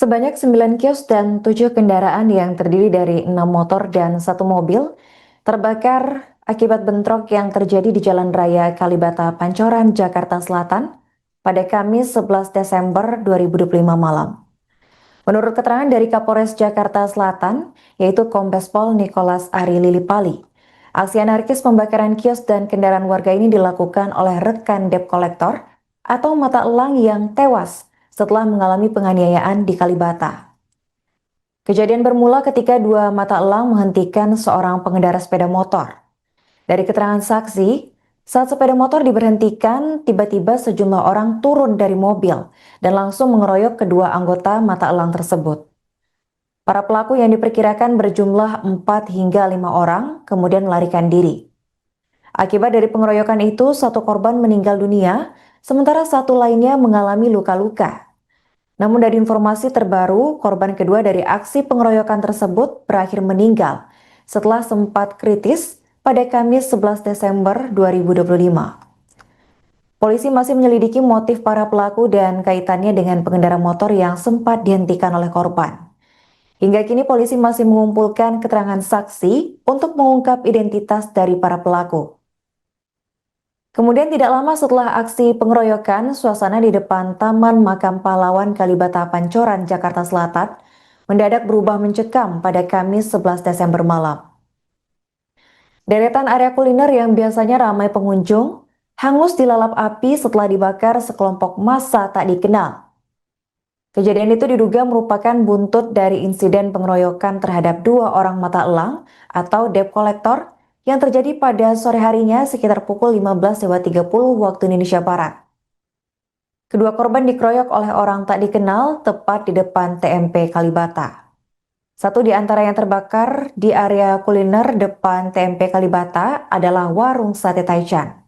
Sebanyak 9 kios dan 7 kendaraan yang terdiri dari 6 motor dan 1 mobil terbakar akibat bentrok yang terjadi di Jalan Raya Kalibata Pancoran, Jakarta Selatan pada Kamis 11 Desember 2025 malam. Menurut keterangan dari Kapolres Jakarta Selatan, yaitu Kombes Pol Nicholas Ari Lilipali, aksi anarkis pembakaran kios dan kendaraan warga ini dilakukan oleh rekan debt collector atau mata elang yang tewas setelah mengalami penganiayaan di Kalibata. Kejadian bermula ketika dua mata elang menghentikan seorang pengendara sepeda motor. Dari keterangan saksi, saat sepeda motor diberhentikan, tiba-tiba sejumlah orang turun dari mobil dan langsung mengeroyok kedua anggota mata elang tersebut. Para pelaku yang diperkirakan berjumlah 4 hingga 5 orang kemudian melarikan diri. Akibat dari pengeroyokan itu, satu korban meninggal dunia, sementara satu lainnya mengalami luka-luka. Namun dari informasi terbaru, korban kedua dari aksi pengeroyokan tersebut berakhir meninggal setelah sempat kritis pada Kamis 11 Desember 2025. Polisi masih menyelidiki motif para pelaku dan kaitannya dengan pengendara motor yang sempat dihentikan oleh korban. Hingga kini polisi masih mengumpulkan keterangan saksi untuk mengungkap identitas dari para pelaku. Kemudian tidak lama setelah aksi pengeroyokan, suasana di depan Taman Makam Pahlawan Kalibata Pancoran, Jakarta Selatan mendadak berubah mencekam pada Kamis 11 Desember malam. Deretan area kuliner yang biasanya ramai pengunjung hangus dilalap api setelah dibakar sekelompok massa tak dikenal. Kejadian itu diduga merupakan buntut dari insiden pengeroyokan terhadap dua orang mata elang atau debt collector yang terjadi pada sore harinya sekitar pukul 15.30 waktu Indonesia Barat. Kedua korban dikeroyok oleh orang tak dikenal tepat di depan TMP Kalibata. Satu di antara yang terbakar di area kuliner depan TMP Kalibata adalah warung sate Taichan.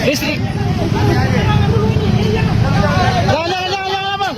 Listrik. Jangan, bang.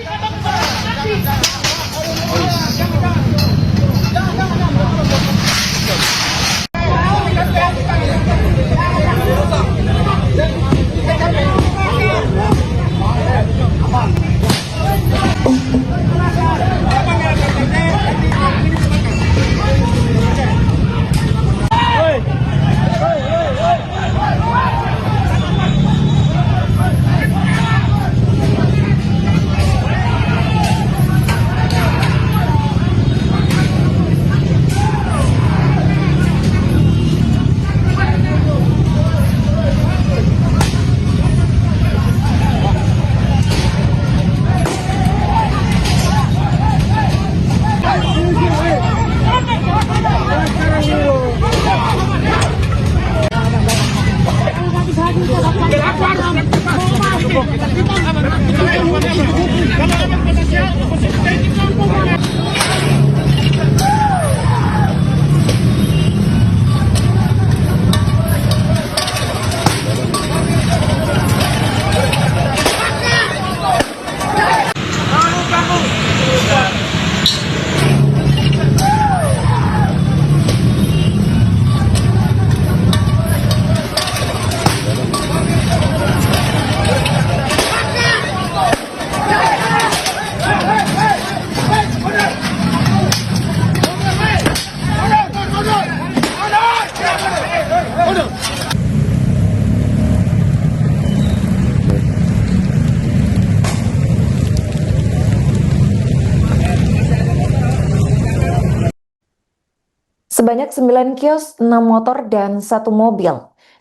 Sebanyak 9 kios, 6 motor, dan 1 mobil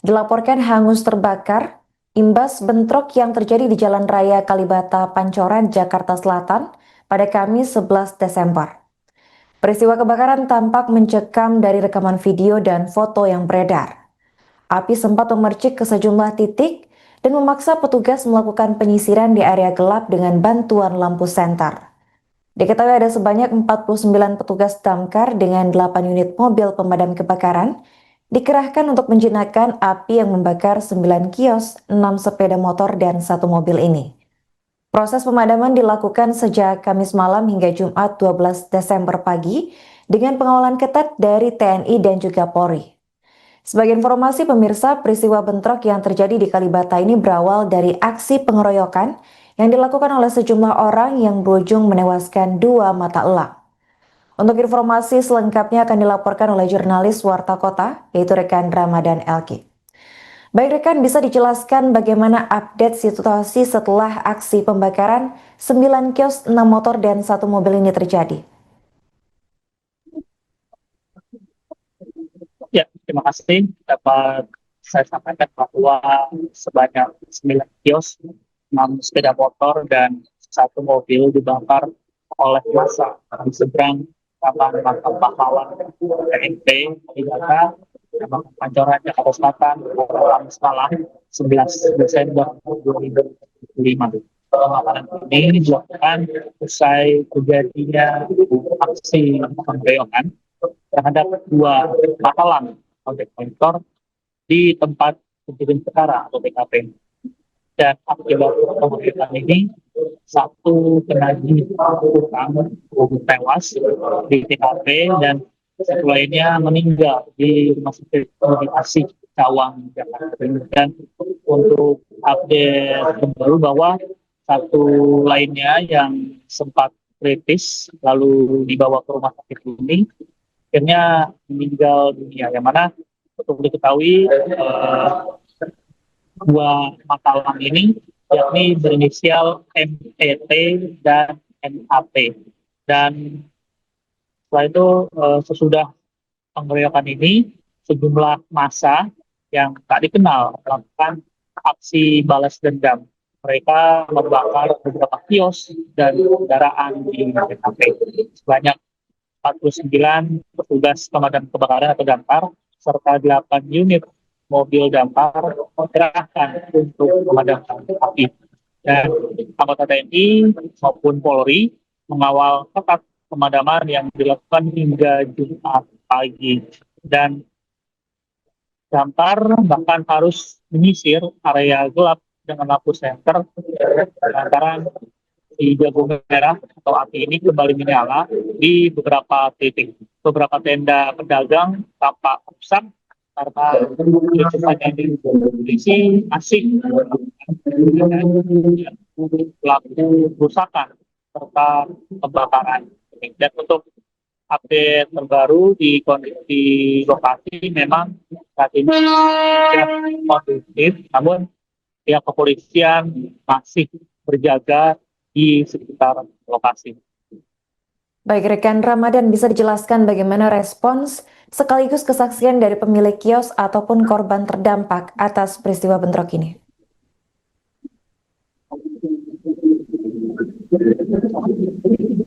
dilaporkan hangus terbakar imbas bentrok yang terjadi di Jalan Raya Kalibata Pancoran, Jakarta Selatan pada Kamis 11 Desember. Peristiwa kebakaran tampak mencekam dari rekaman video dan foto yang beredar. Api sempat memercik ke sejumlah titik dan memaksa petugas melakukan penyisiran di area gelap dengan bantuan lampu senter. Diketahui ada sebanyak 49 petugas damkar dengan 8 unit mobil pemadam kebakaran dikerahkan untuk menjinakkan api yang membakar 9 kios, 6 sepeda motor, dan 1 mobil ini. Proses pemadaman dilakukan sejak Kamis malam hingga Jumat 12 Desember pagi dengan pengawalan ketat dari TNI dan juga Polri. Sebagai informasi pemirsa, peristiwa bentrok yang terjadi di Kalibata ini berawal dari aksi pengeroyokan yang dilakukan oleh sejumlah orang yang berujung menewaskan dua mata elang. Untuk informasi selengkapnya akan dilaporkan oleh jurnalis Warta Kota, yaitu rekan Ramadan Elki. Baik rekan, bisa dijelaskan bagaimana update situasi setelah aksi pembakaran 9 kios, 6 motor, dan 1 mobil ini terjadi? Ya, terima kasih. Dapat saya sampaikan bahwa sebanyak 9 kios, 6 sepeda motor, dan 1 mobil dibakar oleh massa di seberang Taman Makam Pahlawan TNP Kalibata, Taman Pancoran, Jakarta Selatan, Kamis malam 11 Desember 2025. Pemakaran ini dilakukan usai terjadinya aksi pengeroyokan terhadap dua matalang objek monitor di tempat kejadian perkara atau TKP. Dan akibat pengeroyokan ini, satu penagih utang tewas di TKP dan satu lainnya meninggal di Rumah Sakit Medikasi Cawang, Jakarta Timur. Dan untuk update terbaru bahwa satu lainnya yang sempat kritis lalu dibawa ke rumah sakit ini akhirnya meninggal dunia, yang mana untuk diketahui dua matalang ini yakni berinisial MET dan MAP. Dan setelah itu sesudah pengeroyokan ini sejumlah massa yang tak dikenal melakukan aksi balas dendam. Mereka membakar beberapa kios dan kendaraan di TKP. Sebanyak 49 petugas pemadam kebakaran atau damkar serta 8 unit mobil damkar dikerahkan untuk memadamkan api. Dan anggota TNI maupun Polri mengawal ketat pemadaman yang dilakukan hingga Jumat pagi. Dan damkar bahkan harus menyisir area gelap dengan lampu senter lantaran di jago merah atau api ini kembali menyala di beberapa titik. Beberapa tenda pedagang tampak rusak karena letusan yang diisi asing pelaku kerusakan serta kebakaran. Dan untuk update terbaru di kondisi lokasi memang saat ini sudah kondusif, namun pihak kepolisian masih berjaga di sekitar lokasi. Baik rekan Ramadan, bisa dijelaskan bagaimana respons sekaligus kesaksian dari pemilik kios ataupun korban terdampak atas peristiwa bentrok ini?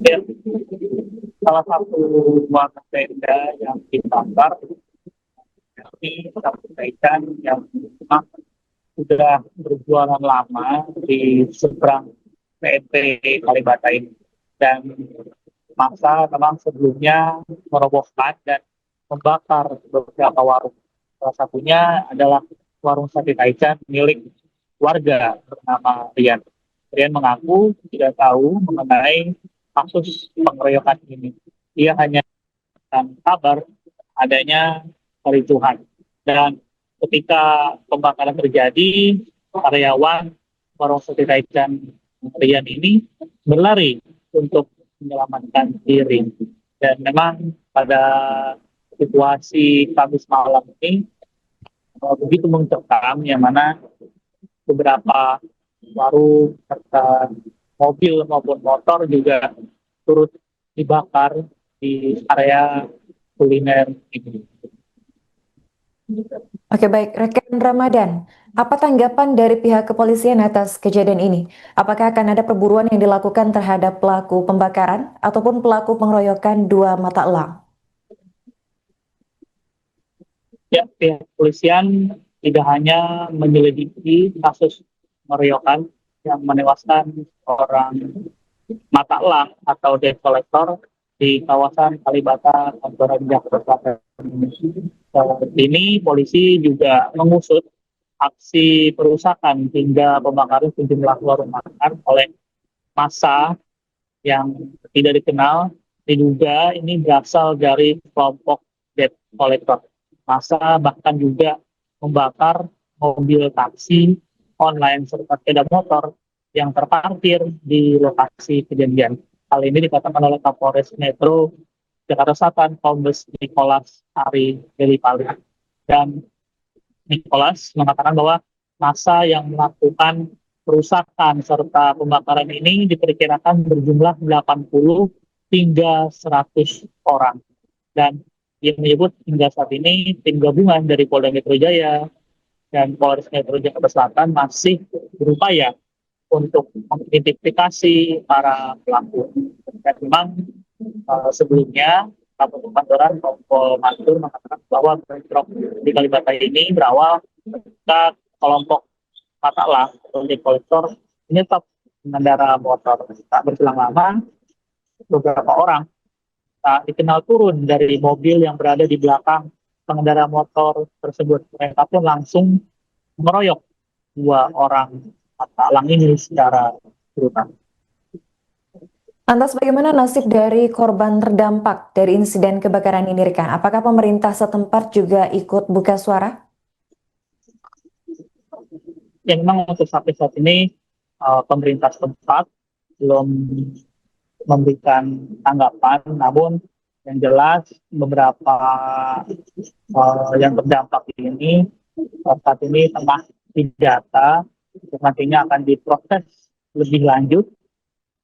Ya, salah satu warga tenda yang dibakar ini satu kaitan yang memang sudah berjualan lama di seberang TNP Kalibata ini, dan masa memang sebelumnya merobohkan dan membakar beberapa warung. Salah satunya adalah warung sate taichan milik warga bernama Rian. Rian mengaku tidak tahu mengenai kasus pengeroyokan ini. Dia hanya kabar adanya kericuhan. Dan ketika pembakaran terjadi, karyawan warung sate taichan Rian ini berlari untuk menyelamatkan diri. Dan memang pada situasi Kamis malam ini begitu mencekam, yang mana beberapa warung serta mobil maupun motor juga turut dibakar di area kuliner ini. Oke baik, rekan Ramadan, apa tanggapan dari pihak kepolisian atas kejadian ini? Apakah akan ada perburuan yang dilakukan terhadap pelaku pembakaran ataupun pelaku pengeroyokan dua mata elang? Ya, pihak kepolisian tidak hanya menyelidiki kasus pengeroyokan yang menewaskan orang mata elang atau debt collector di kawasan Kalibata, Pancoran, Jakarta Selatan. Saat ini polisi juga mengusut aksi perusakan hingga pembakaran sejumlah warung makan oleh massa yang tidak dikenal, diduga ini berasal dari kelompok debt collector. Massa bahkan juga membakar mobil taksi online serta sepeda motor yang terparkir di lokasi kejadian. Hal ini dikatakan oleh Kapolres Metro Jakarta Selatan, Kombes Nicholas Ari Delipali. Dan Nicholas mengatakan bahwa massa yang melakukan perusakan serta pembakaran ini diperkirakan berjumlah 80 hingga 100 orang. Dan dia menyebut hingga saat ini tim gabungan dari Polda Metro Jaya dan Polres Metro Jakarta Selatan masih berupaya untuk mengidentifikasi para pelaku. Dan memang sebelumnya Kapolres Pancoran Kompol Mantur mengatakan bahwa bentrok di Kalibata ini berawal ketika kelompok katakanlah debt collector menyetop pengendara motor. Tak berselang lama, beberapa orang tak dikenal turun dari mobil yang berada di belakang pengendara motor tersebut. Mereka pun langsung mengeroyok dua orang talang ini secara brutal. Lantas bagaimana nasib dari korban terdampak dari insiden kebakaran ini, rekan? Apakah pemerintah setempat juga ikut buka suara? Yang memang untuk sampai saat ini pemerintah setempat belum memberikan tanggapan, namun yang jelas beberapa yang terdampak ini saat ini tengah didata, nantinya akan diproses lebih lanjut,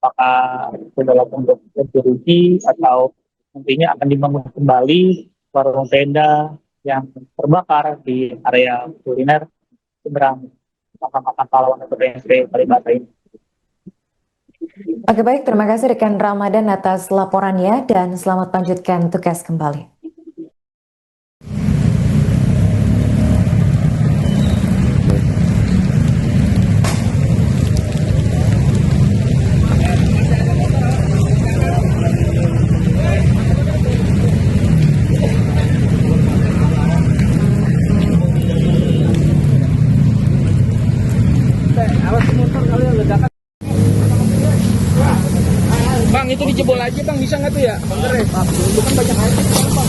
apakah itu dalam bentuk ganti rugi atau nantinya akan dibangun kembali warung tenda yang terbakar di area kuliner seberang makan pahlawan atau BSD Kalibata ini. Oke, baik, terima kasih rekan Ramadan atas laporannya dan selamat lanjutkan tugas kembali. Bang, itu dijebol aja bang, bisa nggak tuh ya? Bener ya? Itu kan banyak aja bang.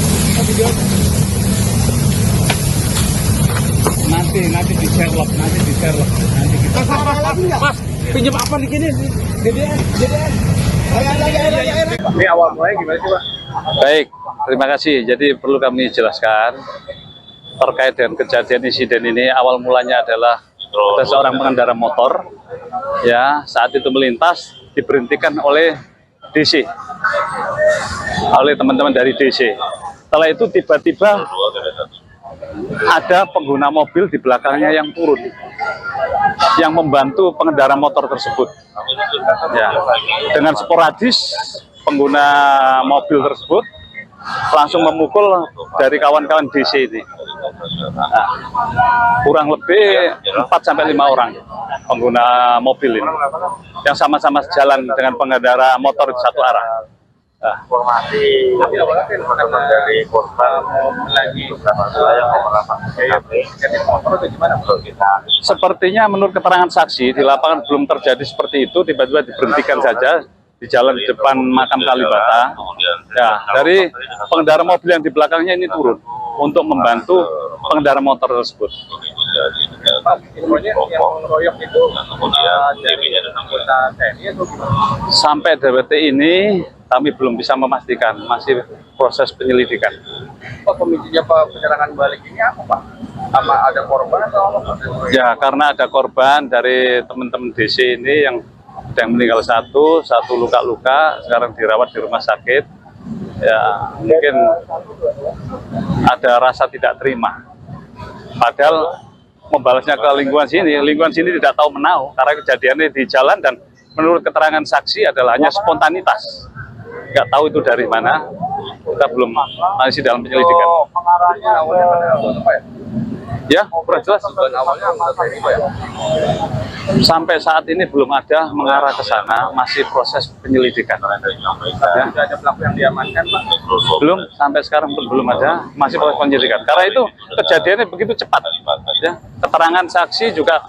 Nanti di Sherlock, nanti kita. Mas, pinjam apa di sini? GDN. Ini awal mulai gimana sih Pak? Baik, terima kasih. Jadi perlu kami jelaskan terkait dengan kejadian insiden ini. Awal mulanya adalah ada seorang pengendara motor, ya, saat itu melintas diberhentikan oleh DC, oleh teman-teman dari DC. Setelah itu tiba-tiba ada pengguna mobil di belakangnya yang turun, yang membantu pengendara motor tersebut. Ya, dengan sporadis pengguna mobil tersebut langsung memukul dari kawan-kawan DC ini. Nah, kurang lebih 4-5 orang pengguna mobil ini yang sama-sama jalan dengan pengendara motor di satu arah. Informasi dari korban lagi sepertinya menurut keterangan saksi di lapangan belum terjadi seperti itu, tiba-tiba diberhentikan saja di jalan di depan makam Kalibata. Ya, dari pengendara mobil yang di belakangnya ini turun untuk membantu pengendara motor tersebut. Infonya yang mengeroyok itu dari anggota TNI atau gimana? Sampai detik ini kami belum bisa memastikan, masih proses penyelidikan. Pak, pemicunya penyerangan balik ini apa Pak? Sama ada korban atau apa? Ya, karena ada korban dari teman-teman DC ini yang meninggal satu luka-luka, sekarang dirawat di rumah sakit. Ya, mungkin ada rasa tidak terima. Padahal membalasnya ke lingkungan sini tidak tahu menau karena kejadiannya di jalan, dan menurut keterangan saksi adalah hanya spontanitas. Nggak tahu itu dari mana, kita belum, masih dalam penyelidikan. Pengarahnya awalnya apa ya? Ya, kurang jelas. Awalnya anggota TNI Pak ya? Sampai saat ini belum ada mengarah ke sana, masih proses penyelidikan. Ya. Sudah ada pelaku yang diamankan Pak? Belum, sampai sekarang belum ada, masih proses penyelidikan. Karena itu kejadiannya begitu cepat. Ya. Keterangan saksi juga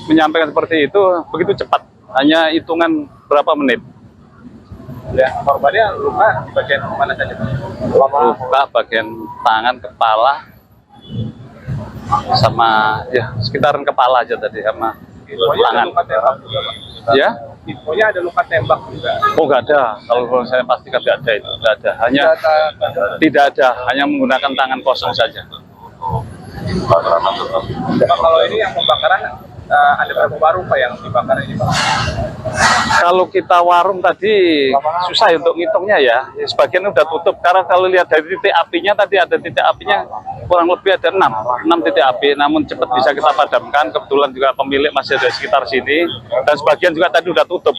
menyampaikan seperti itu begitu cepat, hanya hitungan berapa menit. Ya, korbannya luka di bagian mana saja, Pak? Luka bagian tangan, kepala, sama ya sekitaran kepala aja tadi sama Infonya ada tangan. luka tembak juga, Pak. Ya, Infonya ada luka tembak juga. oh nggak ada. Kalau saya pastikan nggak ada itu, nggak ada. Hanya tidak ada, hanya menggunakan tangan kosong saja. Pak, kalau ini yang pembakaran ada berapa warung Pak yang dibakar ini, Pak? Kalau kita warung tadi susah ya untuk ngitungnya ya. Sebagian udah tutup. Karena kalau lihat dari titik apinya tadi ada titik apinya kurang lebih ada 6 titik api. Namun cepat bisa kita padamkan. Kebetulan juga pemilik masih ada di sekitar sini. Dan sebagian juga tadi udah tutup.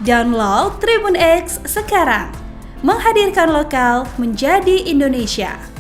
Download Tribun X sekarang. Menghadirkan lokal menjadi Indonesia.